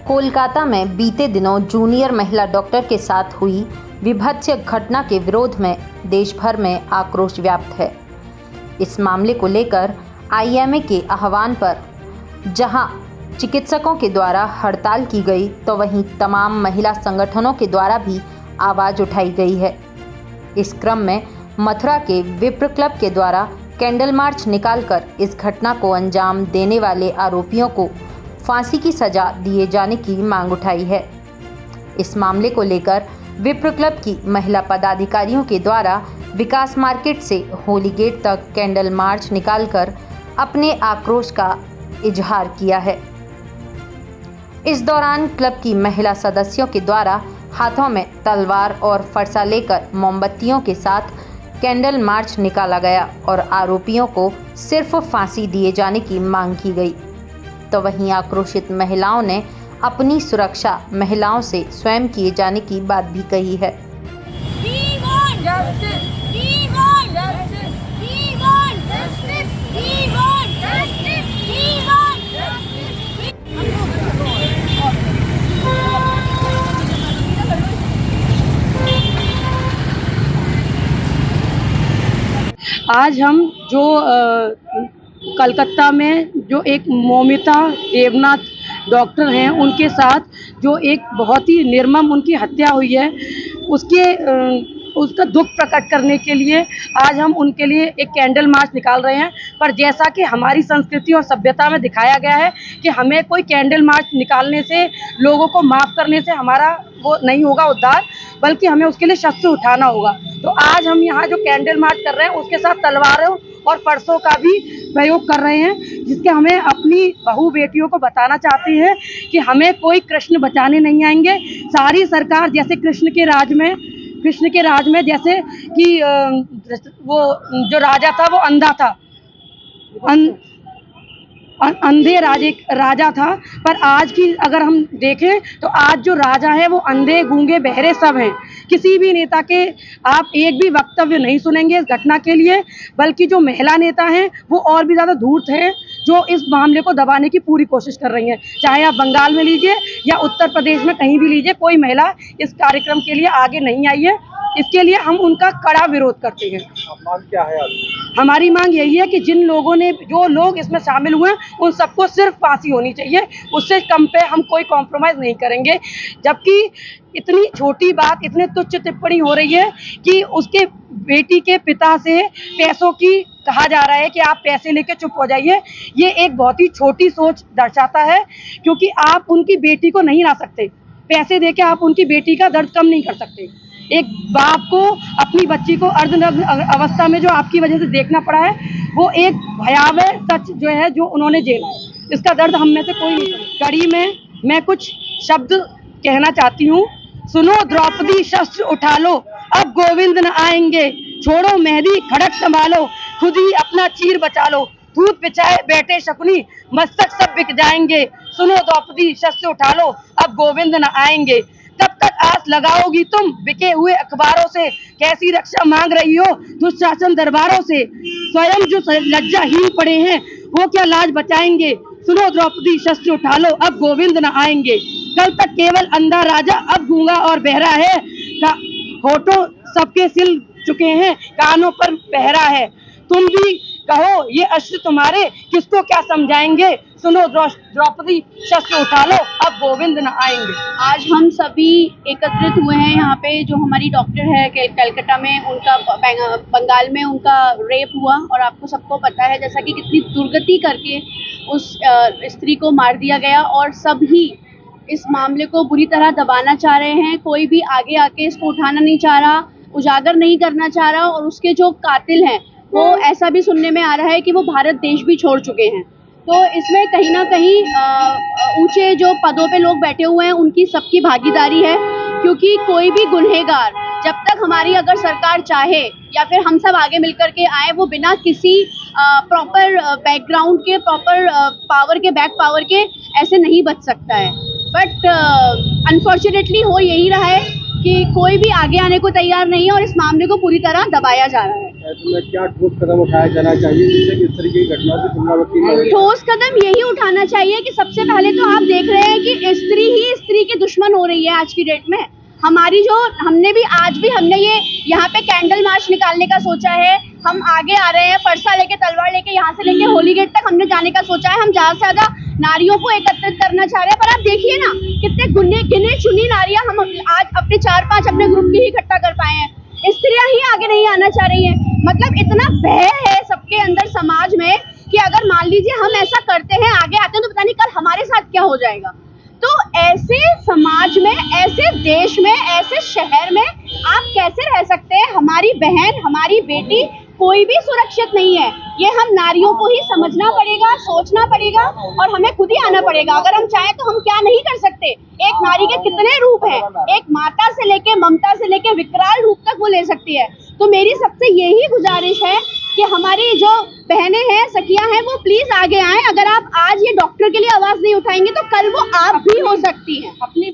कोलकाता में बीते दिनों जूनियर महिला डॉक्टर के साथ हुई विभत्स घटना के विरोध में देश भर में आक्रोश व्याप्त है। इस मामले को लेकर आईएमए के आह्वान पर जहां चिकित्सकों के द्वारा हड़ताल की गई, तो वहीं तमाम महिला संगठनों के द्वारा भी आवाज़ उठाई गई है। इस क्रम में मथुरा के विप्र क्लब के द्वारा कैंडल मार्च निकालकर इस घटना को अंजाम देने वाले आरोपियों को फांसी की सजा दिए जाने की मांग उठाई है। इस मामले को लेकर विप्र क्लब की महिला पदाधिकारियों के द्वारा विकास मार्केट से होली गेट तक कैंडल मार्च निकालकर अपने आक्रोश का इजहार किया है। इस दौरान क्लब की महिला सदस्यों के द्वारा हाथों में तलवार और फरसा लेकर मोमबत्तियों के साथ कैंडल मार्च निकाला गया और आरोपियों को सिर्फ फांसी दिए जाने की मांग की गई। तो वहीं आक्रोशित महिलाओं ने अपनी सुरक्षा महिलाओं से स्वयं किए जाने की बात भी कही है। आज हम जो कलकत्ता में जो एक मौमिता देवनाथ डॉक्टर हैं, उनके साथ जो एक बहुत ही निर्मम उनकी हत्या हुई है, उसका दुख प्रकट करने के लिए आज हम उनके लिए एक कैंडल मार्च निकाल रहे हैं। पर जैसा कि हमारी संस्कृति और सभ्यता में दिखाया गया है कि हमें कोई कैंडल मार्च निकालने से, लोगों को माफ़ करने से हमारा वो नहीं होगा उद्धार, बल्कि हमें उसके लिए शस्त्र उठाना होगा। तो आज हम यहाँ जो कैंडल मार्च कर रहे हैं, उसके साथ तलवारों और फरसों का भी प्रयोग कर रहे हैं, जिसके हमें अपनी बहू बेटियों को बताना चाहते हैं कि हमें कोई कृष्ण बचाने नहीं आएंगे। सारी सरकार जैसे कृष्ण के राज में जैसे कि वो जो राजा था वो अंधा था, अंधे राजा था। पर आज की अगर हम देखें तो आज जो राजा है वो अंधे, गूंगे, बहरे सब हैं। किसी भी नेता के आप एक भी वक्तव्य नहीं सुनेंगे इस घटना के लिए, बल्कि जो महिला नेता हैं वो और भी ज़्यादा धूर्त हैं, जो इस मामले को दबाने की पूरी कोशिश कर रही हैं। चाहे आप बंगाल में लीजिए या उत्तर प्रदेश में कहीं भी लीजिए, कोई महिला इस कार्यक्रम के लिए आगे नहीं आई है। इसके लिए हम उनका कड़ा विरोध करते हैं। मांग क्या है? हमारी मांग यही है कि जो लोग इसमें शामिल हुए हैं, उन सबको सिर्फ फांसी होनी चाहिए। उससे कम पे हम कोई कॉम्प्रोमाइज़ नहीं करेंगे। जबकि इतनी छोटी बात, इतने तुच्छ टिप्पणी हो रही है कि उसके बेटी के पिता से पैसों की कहा जा रहा है कि आप पैसे लेके चुप हो जाइए। ये एक बहुत ही छोटी सोच दर्शाता है, क्योंकि आप उनकी बेटी को नहीं ला सकते। पैसे देके आप उनकी बेटी का दर्द कम नहीं कर सकते। एक बाप को अपनी बच्ची को अर्धनग्न अवस्था में जो आपकी वजह से देखना पड़ा है, वो एक भयावह सच जो है जो उन्होंने झेला है, इसका दर्द हम में से कोई नहीं समझ। कड़ी में मैं कुछ शब्द कहना चाहती हूँ। सुनो द्रौपदी शस्त्र उठा लो, अब गोविंद न आएंगे। छोड़ो मेहंदी खड़क संभालो, खुद ही अपना चीर बचा लो। दूध पिचाए बैठे शकुनी, मस्तक सब बिक जाएंगे। सुनो द्रौपदी शस्त्र उठा लो, अब गोविंद न आएंगे। कब तक आस लगाओगी तुम बिके हुए अखबारों से? कैसी रक्षा मांग रही हो दुशासन दरबारों से? स्वयं जो लज्जाहीन पड़े हैं, वो क्या लाज बचाएंगे? सुनो द्रौपदी शस्त्र उठा लो, अब गोविंद न आएंगे। कल तक केवल अंधा राजा, अब गूंगा और बहरा है। होठों सबके सिल चुके हैं, कानों पर पहरा है। तुम भी कहो ये अश्र तुम्हारे, किसको क्या समझाएंगे? सुनो द्रौपदी शस्त्र उठा लो, अब गोविंद न आएंगे। आज हम सभी एकत्रित हुए हैं यहाँ पे। जो हमारी डॉक्टर है कलकत्ता में, उनका बंगाल में उनका रेप हुआ, और आपको सबको पता है जैसा कि कितनी दुर्गति करके उस स्त्री को मार दिया गया, और सभी इस मामले को बुरी तरह दबाना चाह रहे हैं। कोई भी आगे आके इसको उठाना नहीं चाह रहा, उजागर नहीं करना चाह रहा, और उसके जो कातिल हैं वो ऐसा भी सुनने में आ रहा है कि वो भारत देश भी छोड़ चुके हैं। तो इसमें कहीं ना कहीं ऊंचे जो पदों पे लोग बैठे हुए हैं, उनकी सबकी भागीदारी है। क्योंकि कोई भी गुनहगार, जब तक हमारी अगर सरकार चाहे या फिर हम सब आगे मिलकर के आए, वो बिना किसी प्रॉपर बैकग्राउंड के, प्रॉपर पावर के, बैक पावर के ऐसे नहीं बच सकता है। बट अनफॉर्चुनेटली हो यही रहा है कि कोई भी आगे आने को तैयार नहीं है, और इस मामले को पूरी तरह दबाया जा रहा है। ऐसे में क्या ठोस कदम उठाया जाना चाहिए जिससे कि इस तरीके की घटनाओं की पुनरावृत्ति न हो? ठोस कदम यही उठाना चाहिए कि सबसे पहले तो आप देख रहे हैं कि स्त्री ही स्त्री की दुश्मन हो रही है आज की डेट में। हमारी जो हमने ये यहाँ पे कैंडल मार्च निकालने का सोचा है। हम आगे आ रहे हैं, फरसा लेके तलवार लेके यहाँ से लेके होली गेट तक हमने जाने का सोचा है। हम ज्यादा से ज्यादा नारियों को एकत्रित करना चाह रहे हैं, पर आप देखिए ना कितने गिने चुनी नारियां हम आज अपने 4-5 अपने ग्रुप की ही इकट्ठा कर पाए हैं। स्त्रियां ही आगे नहीं आना चाह रही हैं। मतलब इतना भय है सबके अंदर समाज में कि अगर मान लीजिए हम ऐसा करते हैं, आगे आते हैं, तो पता नहीं कल हमारे साथ क्या हो जाएगा। तो ऐसे समाज में, ऐसे देश में, ऐसे शहर में आप कैसे रह सकते हैं? हमारी बहन, हमारी बेटी कोई भी सुरक्षित नहीं है। ये हम नारियों को ही समझना पड़ेगा, सोचना पड़ेगा और हमें खुद ही आना पड़ेगा। अगर हम चाहें तो हम क्या नहीं कर सकते। एक नारी के कितने रूप हैं, एक माता से लेके, ममता से लेके विकराल रूप तक वो ले सकती है। तो मेरी सबसे यही गुजारिश है कि हमारी जो बहनें हैं, सखियां हैं, वो प्लीज आगे आएं। अगर आप आज ये डॉक्टर के लिए आवाज नहीं उठाएंगे तो कल वो आप भी हो सकती हैं।